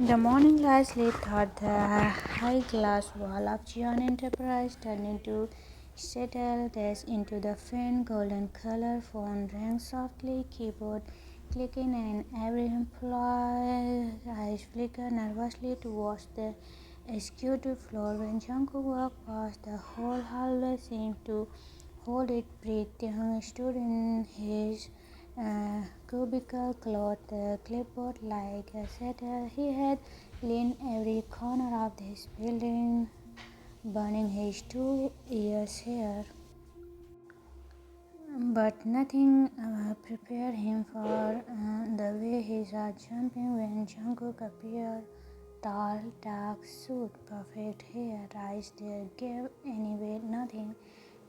The morning light slid through the high glass wall of Giant Enterprise, turning to settle this into the faint golden color. Phone rang softly, keyboard clicking, and every employee's eyes flickered nervously towards the executive floor. When Jungkook walked past, the whole hallway seemed to hold its breath. Taehyung stood in his cubicle, clothed the clipboard like a setter. He had leaned every corner of this building, burning his 2 years here. But nothing prepared him for the way his heart jumping when Jungkook appeared. Tall, dark suit, perfect hair, eyes there gave anyway nothing.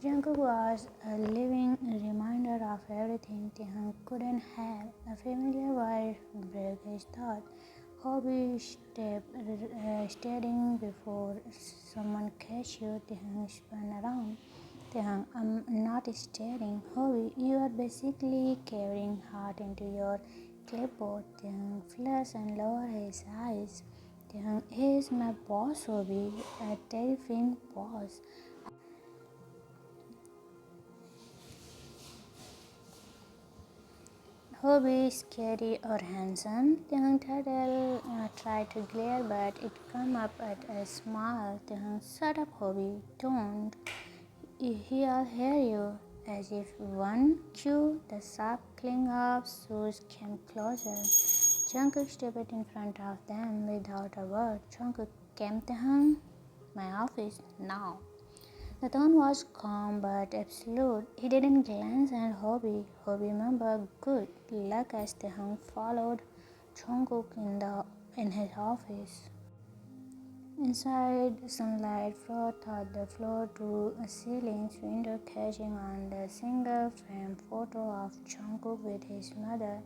Jungkook was a living reminder of everything Taehyung couldn't have. A familiar voice broke his thought. Hobby standing before someone catch you. Taehyung spun around. Taehyung, I'm not staring. Hobby, you are basically carrying heart into your clipboard. Taehyung flushed and lowered his eyes. Taehyung is my boss, Hobby, a terrifying boss. Hobby, scary or handsome? Taehyung Turtle tried to glare, but it came up at a smile. Taehyung, shut up, Hobby, don't. He'll hear you. As if one cue, the sharp clink of shoes came closer. Jungkook stepped in front of them without a word. Jungkook came Taehyung, my office, now. The tone was calm but absolute. He didn't glance at Hobby. Hobby remembered good luck as Taehyung followed Jungkook in his office. Inside, sunlight flowed through the floor to a ceiling's window, catching on the single-frame photo of Jungkook with his mother.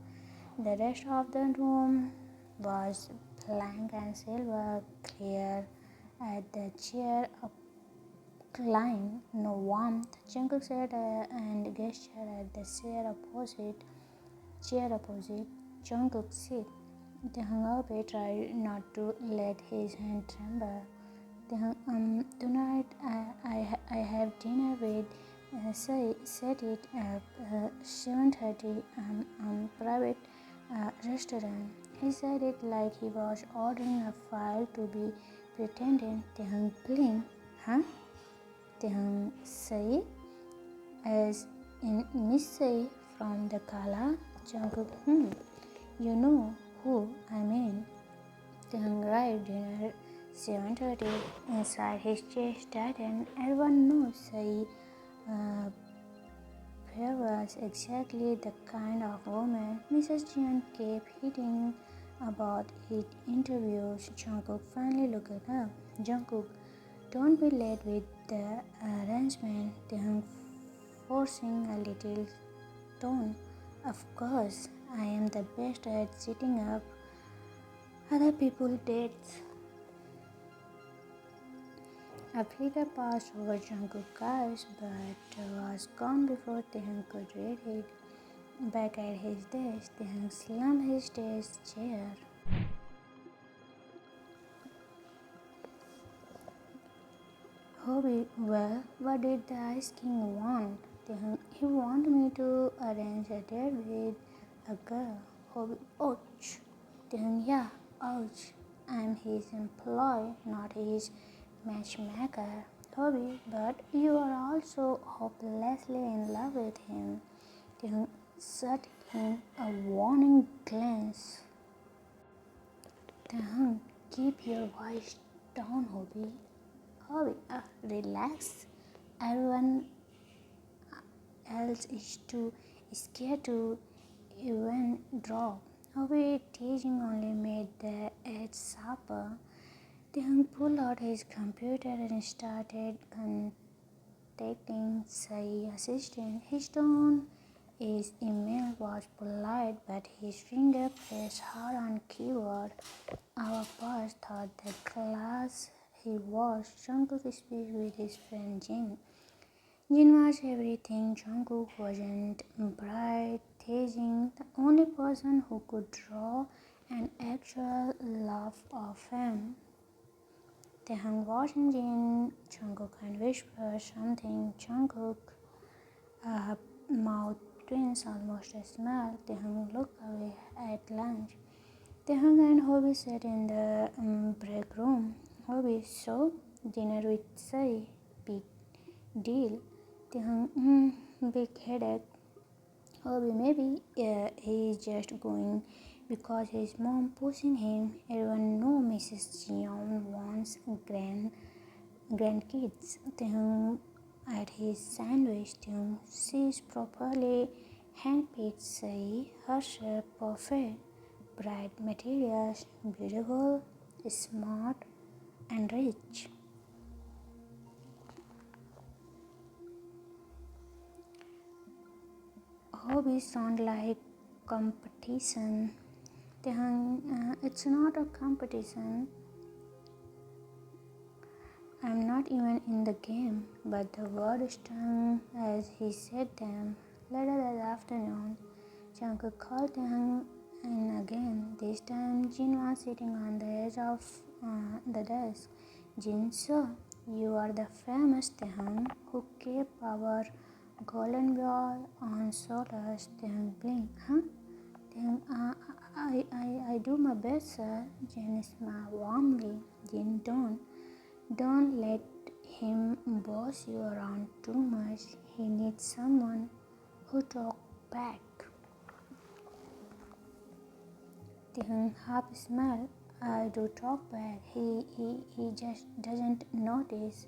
The rest of the room was blank and silver, clear at the chair reclined, no warmth. Jungkook sat and gestured at the chair opposite. Jungkook sit. Taehyung tried not to let his hand tremble. Tonight I have dinner with set it at 7:30 private restaurant. He said it like he was ordering a file to be pretended. Taehyung blinked. Huh? Taehyung say as in Miss Say from the Kala. Jungkook, you know who I mean. Taehyung arrived dinner 7:30. Inside his chest tightened. Everyone knows Sai was exactly the kind of woman Mrs. Jian kept hitting about it interviews. Jungkook finally looked up. Jungkook, don't be late with the arrangement. Taehyung forcing a little tone. Of course, I am the best at setting up other people's dates. A figure passed over Jungkook's eyes, but was gone before Taehyung could read it. Back at his desk, Taehyung slumped his desk chair. Hobby, well, what did the Ice King want? Taehyung, he wanted me to arrange a date with a girl. Hobby, ouch. Taehyung, yeah, ouch. I'm his employee, not his matchmaker. Hobby, but you are also hopelessly in love with him. Taehyung shot him a warning glance. Taehyung, keep your voice down, Hobby. Hobby, relax. Everyone else is too scared to even draw. Hobby teasing only made the edge sharper. Taehyung pulled out his computer and started contacting Sai assistant. His tone his email was polite, but his finger pressed hard on keyboard. Our boss thought the class he was. Jungkook speaks with his friend Jin. Jin was everything. Jungkook wasn't bright, teasing. The only person who could draw an actual love of him. Taehyung watching Jin, Jungkook and whisper something. Jungkook mouth twins almost a smile. Taehyung looked away at lunch. Taehyung and Hobie sat in the break room. Hobie, so dinner with Sai, big deal. Taehyung, big headache. Hobie, maybe he's just going because his mom pushing him. Everyone know Mrs. Jeon wants grandkids. Taehyung at his sandwich. Taehyung sees properly handpicked Sai, herself perfect, bright materials, beautiful, smart, and rich. Hobbies sound like competition. It's not a competition. I'm not even in the game, but the word stung as he said them. Later that afternoon, Jungkook called Taehyung in again. This time, Jin was sitting on the edge of the desk. Jin, sir, you are the famous Taehyung who kept our golden ball on shoulders. Taehyung blinked. Huh? Taehyung, I do my best, sir. Jin smiled warmly. Jin, don't let him boss you around too much. He needs someone who talk back. Taehyung half smiled. I do talk back. He just doesn't notice.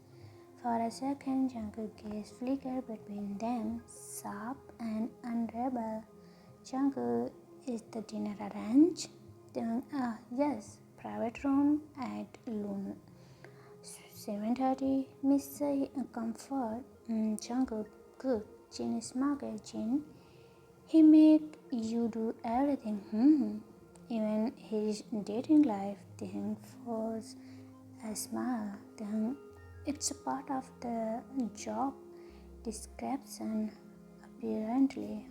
For a second, Jungkook's gaze flickered between them, sharp and unravel. Jungkook, is the dinner arranged? Taehyung, yes, private room at Loon. 7:30, Miss Say comfort. Jungkook, good. Jin smiled at Jin. He make you do everything. Even his dating life. Taehyung forced a smile. Taehyung, it's a part of the job description, apparently.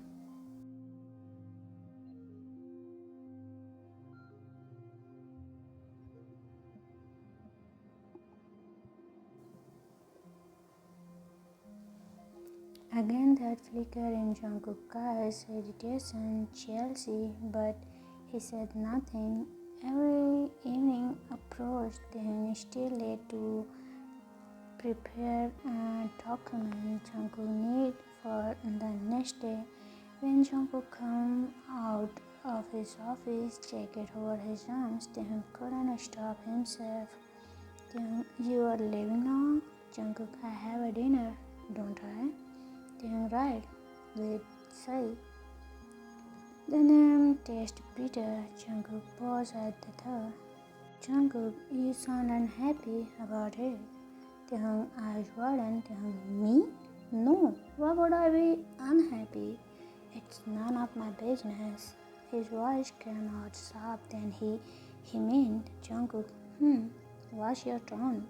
Again that flicker in Jungkook's eyes, irritation, jealousy, but he said nothing. Every evening approached, then still late to prepare a document Jungkook need for the next day. When Jungkook come out of his office, jacket over his arms, Taehyung couldn't stop himself. Taehyung, you are leaving now? Jungkook, I have a dinner, don't I? Taehyung, right, with Sai. The name tastes bitter. Jungkook paused at the door. Jungkook, you sound unhappy about it. Taehyung eyes widened. Taehyung, me? No, why would I be unhappy? It's none of my business. His voice came out sharp, then he meant, Jungkook, what's your tone?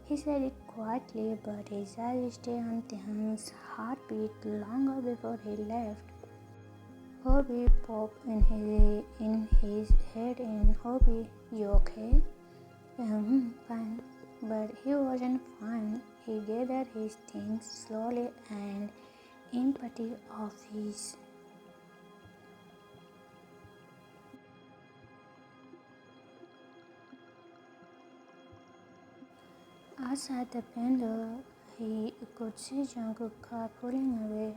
He said it quietly, but his eyes stayed on Taehyung's heartbeat longer before he left. Hobie popped in his head in Hobie, you okay? Fine. But he wasn't fine. He gathered his things slowly and empty of his. Outside the window, he could see Jungkook car pulling away.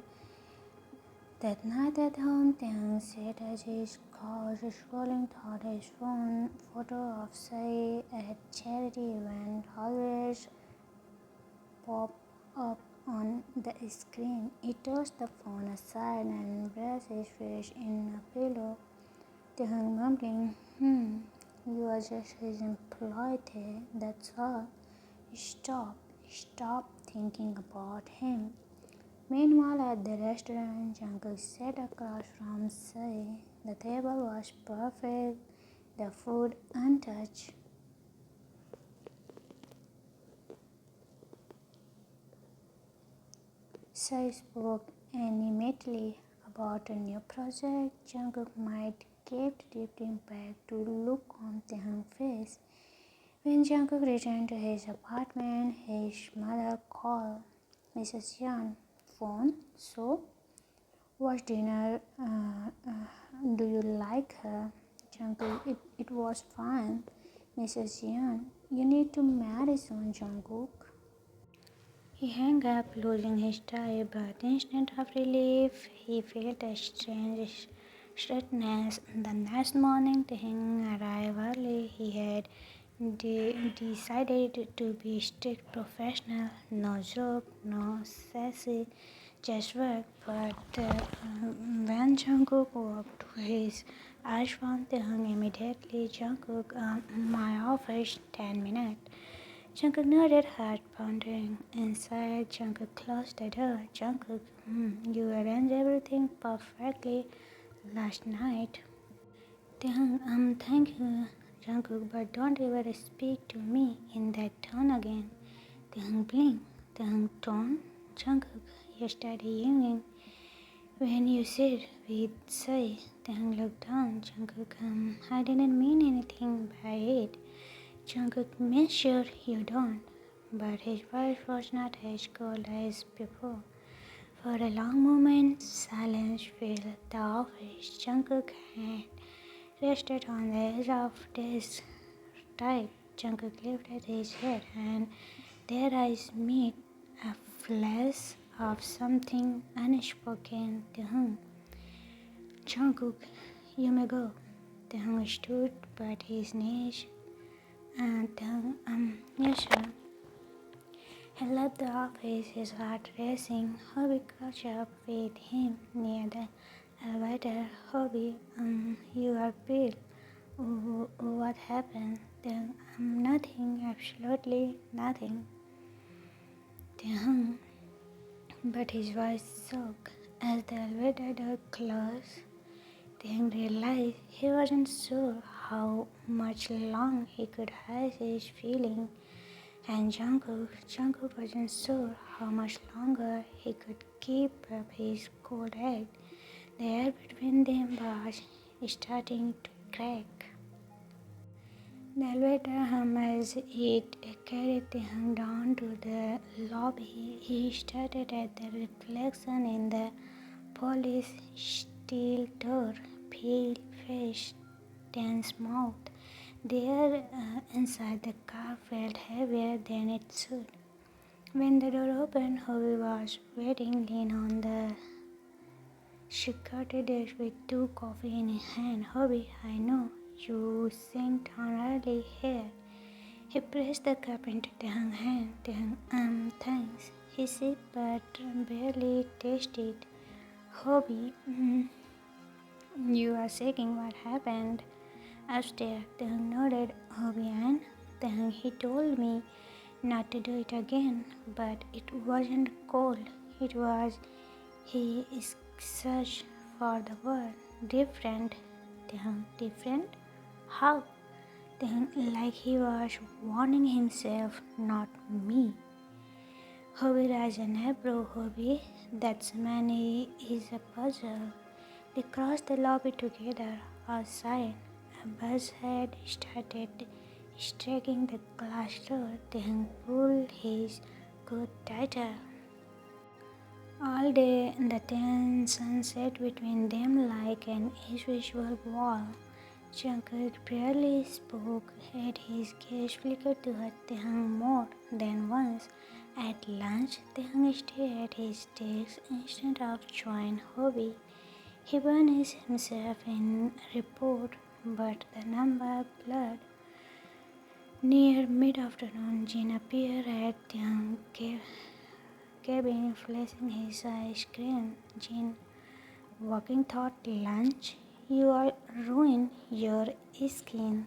That night at home, Taehyung sat at his couch scrolling through his phone. Photo of Sai at charity event always pop up on the screen. He tossed the phone aside and brushed his face in a pillow. Taehyung mumbling, you are just his employee, that's all. Stop thinking about him. Meanwhile, at the restaurant, Jungkook sat across from Sai. The table was perfect, the food untouched. Sai spoke animatedly about a new project Jungkook might kept dipping back to look on Taehyung's face. When Jungkook returned to his apartment, his mother called. Mrs. Yeon, phone. So, was dinner? Do you like her? Jungkook, it was fine. Mrs. Yeon, you need to marry soon, Jungkook. He hung up, losing his tie, but instant of relief, he felt a strange straightness. The next morning, Taehyung arrived early. He had decided to be strict professional, no joke, no sassy, just work. But when Jungkook walked to his ashram, Taehyung immediately, Jungkook, my office, 10 minutes. Jungkook nodded, heart pounding inside. Jungkook closed the door. Jungkook, you arranged everything perfectly last night. Taehyung, thank you, Jungkook, but don't ever speak to me in that tone again. Taehyung blinked. Taehyung tone? Jungkook, yesterday evening, when you said we'd say, Taehyung looked down. Jungkook, I didn't mean anything by it. Jungkook, make sure you don't. But his voice was not as cold as before. For a long moment, silence filled the office. Jungkook had rested on the edge of desk type. Jungkook lifted his head and their eyes met, a flash of something unspoken. Taehyung. Jungkook, you may go. Taehyung stood, but his knees. And yes, sir. He left the office, his heart racing. Hobby caught up with him near the elevator. Hobby, you are pale. What happened? Then, nothing, absolutely nothing. Then, but his voice shook as the elevator door closed. Then realized he wasn't sure how much longer he could hide his feeling. And Jungkook wasn't sure how much longer he could keep up his cold act. The air between them was starting to crack. The elevator hummed as it carried him down to the lobby. He stared at the reflection in the polished steel door, pale face, tense mouth. The air inside the car felt heavier than it should. When the door opened, Hobby was waiting, leaning on the security desk with 2 coffee in his hand. Hobby, I know you sent down early here. He pressed the cup into Taehyung's hand. Taehyung, thanks. He sipped but barely tasted. Hobby, you are shaking. What happened? Upstairs, Taehyung nodded. Hobby and Taehyung, he told me not to do it again, but it wasn't cold. It was, he searched for the word, different. Taehyung, different? How? Taehyung, like he was warning himself, not me. Hobby raised an eyebrow. Hobby, that man is a puzzle. They crossed the lobby together. Outside, a bus had started striking the glass door. Taehyung pulled his coat tighter. All day, the tension sat between them like an invisible wall. Jungkook barely spoke, yet his gaze flickered toward Taehyung more than once. At lunch, Taehyung stayed at his desk instead of joining Hobby. He burned himself in report, but the number blurred. Near mid-afternoon, Jin appeared at Taehyung's cabin, flashing his ice cream. Jin, walking thought lunch, you all ruin your skin.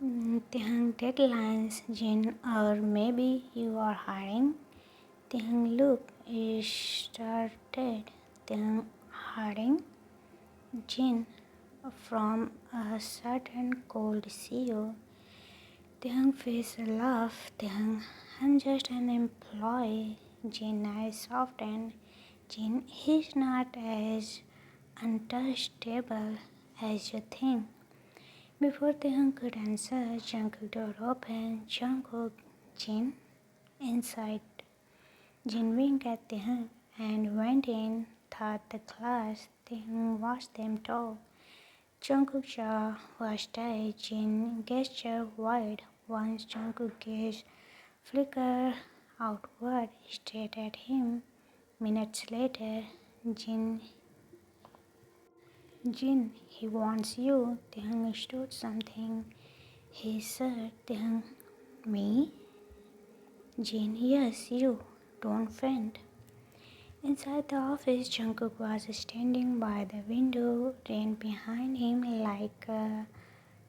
Taehyung deadlines, Jin, or maybe you are hiring. Taehyung look started. Taehyung hiring. Jin, from a certain cold CEO. Taehyung face laugh. Taehyung, I'm just an employee. Jin eyes softened. Jin, he's not as untouchable as you think. Before Taehyung could answer, Jungkook door opened. Jungkook, Jin, inside. Jin winked at Taehyung and went in. Thought the class. Taehyung watched them talk. Jungkook's jaw was tight. Jin gestured wide. Once Jungkook's gaze flickered outward, straight at him. Minutes later, Jin, he wants you. Taehyung stood something. He said, Taehyung, me? Jin, yes, you. Don't faint. Inside the office, Jungkook was standing by the window, rain behind him like a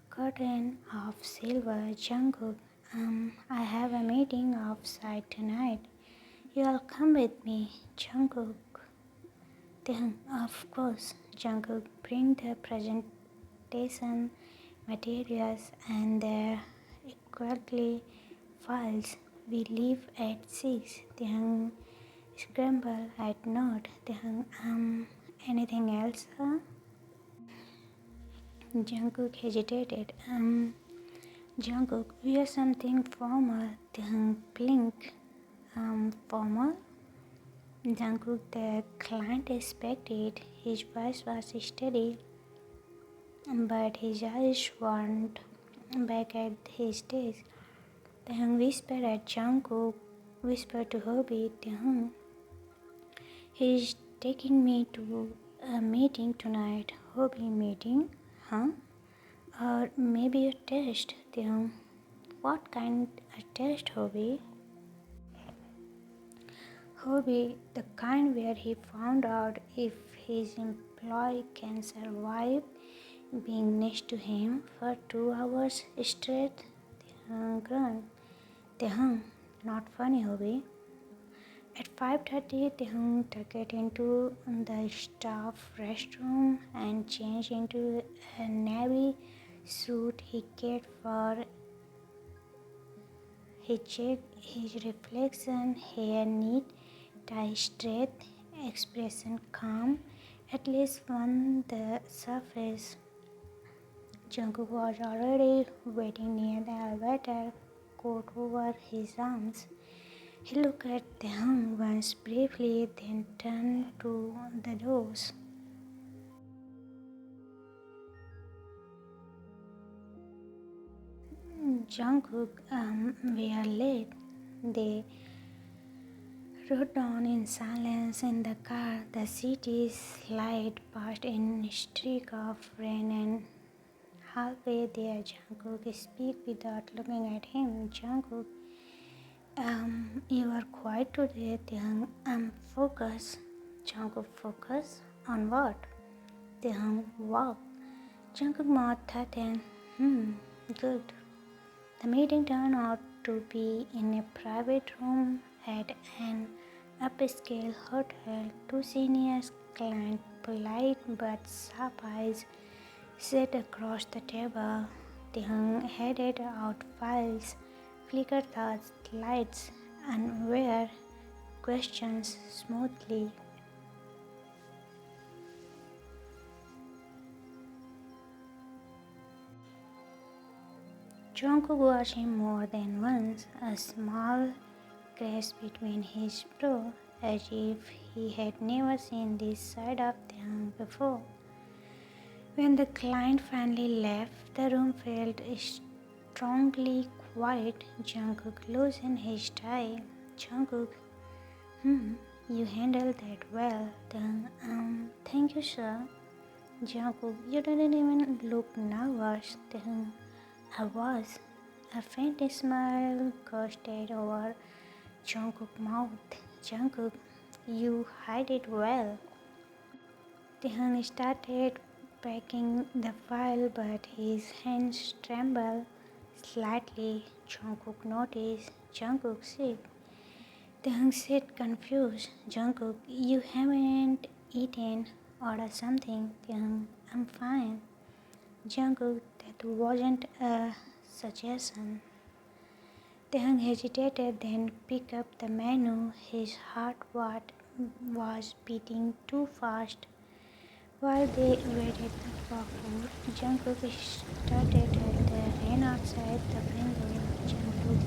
curtain of silver. Jungkook, I have a meeting offsite tonight. You'll come with me, Jungkook. Taehyung, of course. Jungkook, bring the presentation materials and their equally files. We leave at 6. Taehyung scrambled at nod. Taehyung, anything else, huh? Jungkook hesitated. Jungkook, wear something formal. Taehyung blinked. Formal? Jungkook, the client expected. His voice was steady, but his eyes weren't back at his desk. Taehyung whispered at Jungkook, whispered to Hobie, Taehyung, he's taking me to a meeting tonight. Hobie, meeting? Huh? Or maybe a test, Taehyung. What kind of test, Hobie? Hobie, the kind where he found out if his employee can survive being next to him for 2 hours straight. Taehyung grunted. Taehyung, not funny, Hobie. At 5:30, Taehyung tucked into the staff restroom and changed into a navy suit he cared for. He checked his reflection, hair neat, tie straight, expression calm, at least on the surface. Jungkook was already waiting near the elevator, coat over his arms. He looked at Taehyung once briefly, then turned to the doors. Jungkook, we are late. They rode on in silence in the car. The city slid past in a streak of rain, and halfway there, Jungkook speak without looking at him. Jungkook, you are quiet today, Taehyung. Focus. Jungkook, focus on what? Taehyung, walk. Jungkook mouth tightened. Good. The meeting turned out to be in a private room at an upscale hotel. 2 senior clients, polite but sharp eyes, sat across the table. Taehyung handed out files, flickered the lights, and were questions smoothly. Jungkook watched him more than once, a small crease between his brows, as if he had never seen this side of Taehyung before. When the client finally left, the room felt strangely quiet. Jungkook loosened his tie. Jungkook, you handled that well. Thank you, sir. Jungkook, you didn't even look nervous. I was. A faint smile gushed over Jungkook's mouth. Jungkook, you hide it well. Taehyung started packing the file, but his hands trembled slightly. Jungkook noticed. Jungkook, sit. Taehyung sat confused. Jungkook, you haven't eaten. Order something. Taehyung, I'm fine. Jungkook, that wasn't a suggestion. Taehyung hesitated, then picked up the menu. His heart was was beating too fast. While they waited for food, Jungkook started at the rain outside the window. Jungkook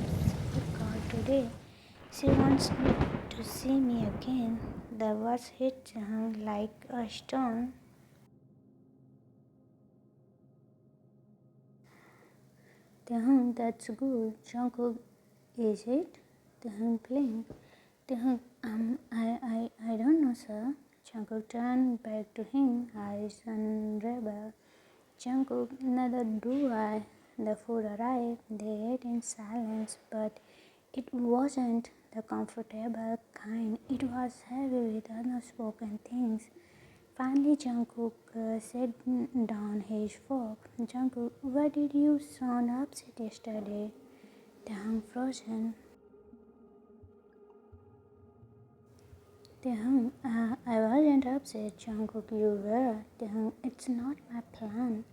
forgot today. She wants me to see me again. The words hit Jung like a stone. That's good. Jungkook, is it? Blinked. I don't know, sir. Jungkook turned back to him, eyes unraveled. Jungkook, neither do I. The food arrived. They ate in silence, but it wasn't the comfortable kind. It was heavy with unspoken things. Finally, Jungkook set down his fork. Jungkook, why did you sound upset yesterday? Taehyung frozen. I wasn't upset. Jungkook, you were. Taehyung, it's not my plan.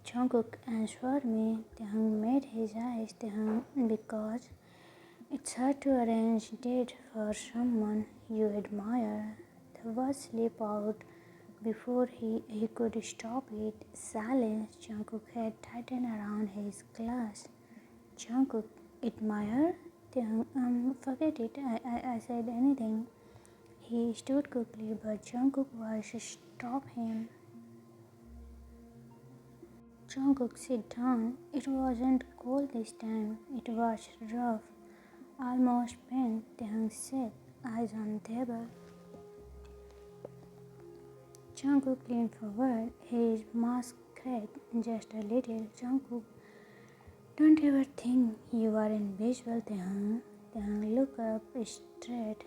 Jungkook answered me. Taehyung made his eyes. Taehyung, because it's hard to arrange date for someone you admire. The words slip out before he could stop it. Silence. Jungkook had tightened around his glass. Jungkook, admire? Forget it. I said anything. He stood quickly, but Jungkook was stop him. Jungkook, sit down. It wasn't cold this time. It was rough, almost pain. Taehyung said, eyes on table. Jungkook leaned forward. His mask cracked just a little. Jungkook, don't ever think you are invisible, Taehyung. Taehyung looked up straight.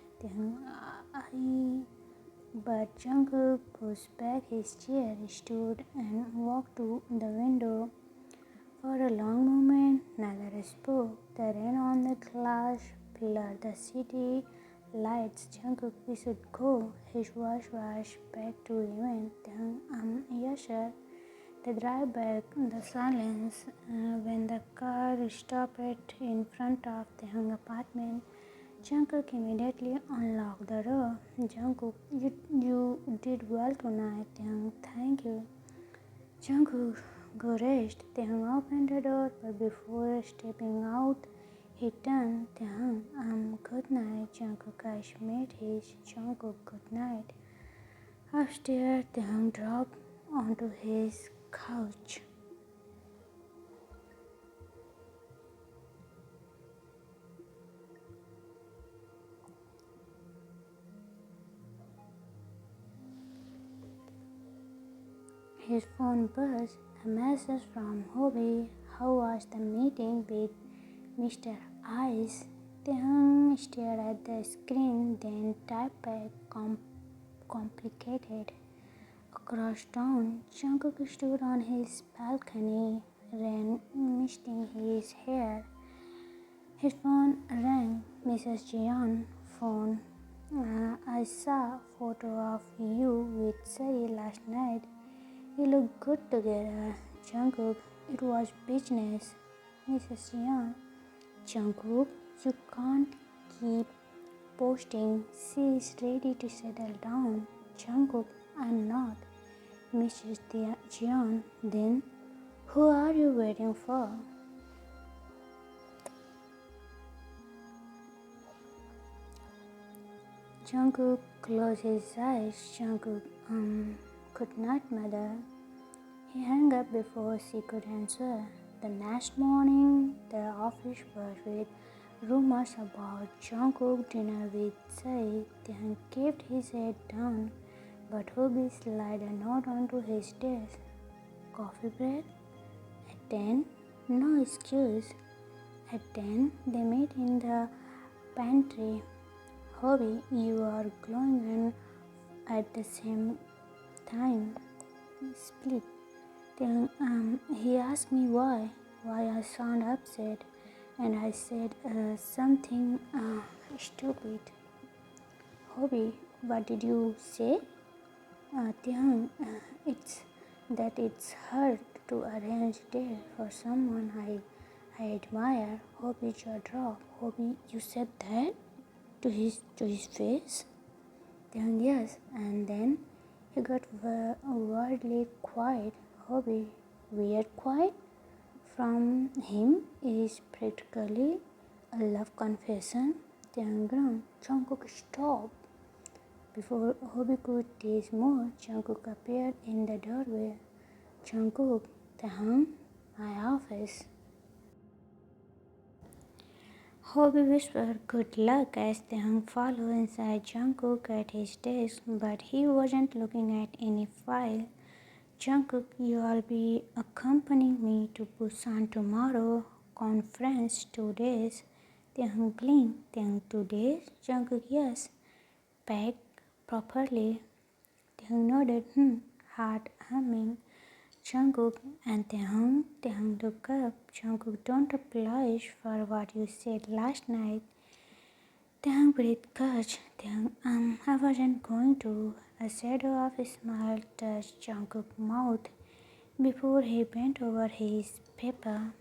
But Jungkook pushed back his chair, stood and walked to the window. For a long moment, neither spoke. The rain on the glass blurred the city lights. Jungkook, we should go. His voice was back to even. Yes, sir. They drive back the silence. When the car stopped in front of the Taehyung apartment, Jungkook immediately unlocked the door. Jungkook, you did well tonight. Taehyung, thank you. Jungkook, go rest. Taehyung opened the door, but before stepping out, he turned. Taehyung, good night. Jungkook eyes met his. Jungkook, good night. Upstairs, Taehyung dropped onto his couch. His phone buzzed. A message from Hobie. How was the meeting with Mr. Ice? Taehyung stared at the screen, then typed back complicated. Across town, Jungkook stood on his balcony, rain misting his hair. His phone rang. Mrs. Jeon phone. I saw a photo of you with Sari last night. You look good together. Jungkook, it was business. Mrs. Jeon. Jungkook, you can't keep posting. She is ready to settle down. Jungkook, I'm not. Mrs. Jeon, then who are you waiting for? Jungkook closed his eyes. Jungkook, good night, mother. He hung up before she could answer. The next morning, the office was with rumors about Jungkook dinner with Sai. Taehyung kept his head down, but Hobie slid a note onto his desk. Coffee break? At 10? No excuse. At 10, they met in the pantry. Hobie, you are glowing and at the same time. Split. Then he asked me why I sound upset, and I said something stupid. Hobie, what did you say? It's hard to arrange date for someone I admire. Hobie jaw dropped. Hobie, you said that to his face? Then yes, and then he got wordly quiet. Hobby, weird quiet from him is practically a love confession. Then ground, Jungkook stop. Before Hobby could tease more, Jungkook appeared in the doorway. Jungkook, Taehyung, my office. Hobby whispered good luck as Taehyung followed inside Jungkook at his desk, but he wasn't looking at any file. Jungkook, you'll be accompanying me to Busan tomorrow. Conference 2 days. Taehyung blinked. Taehyung 2 days? Jungkook, yes. Packed properly. Taehyung nodded, heart humming. Jungkook and Taehyung. Taehyung looked up. Jungkook, don't apologize for what you said last night. Taehyung breathed catch. Taehyung, I wasn't going to. A shadow of a smile touched Jungkook's mouth before he bent over his paper.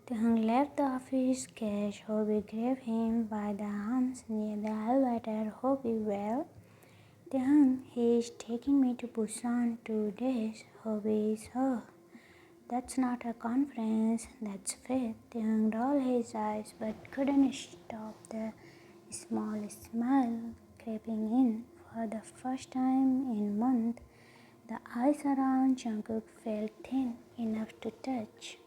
Taehyung left the office. Cash Hobby grabbed him by the arms near the elevator. Hobby, well, Taehyung, he is taking me to Busan 2 days. Hobby is, oh, that's not a conference, that's faith. Taehyung rolled his eyes but couldn't stop the small smile creeping in. For the first time in months, the ice around Jungkook felt thin enough to touch.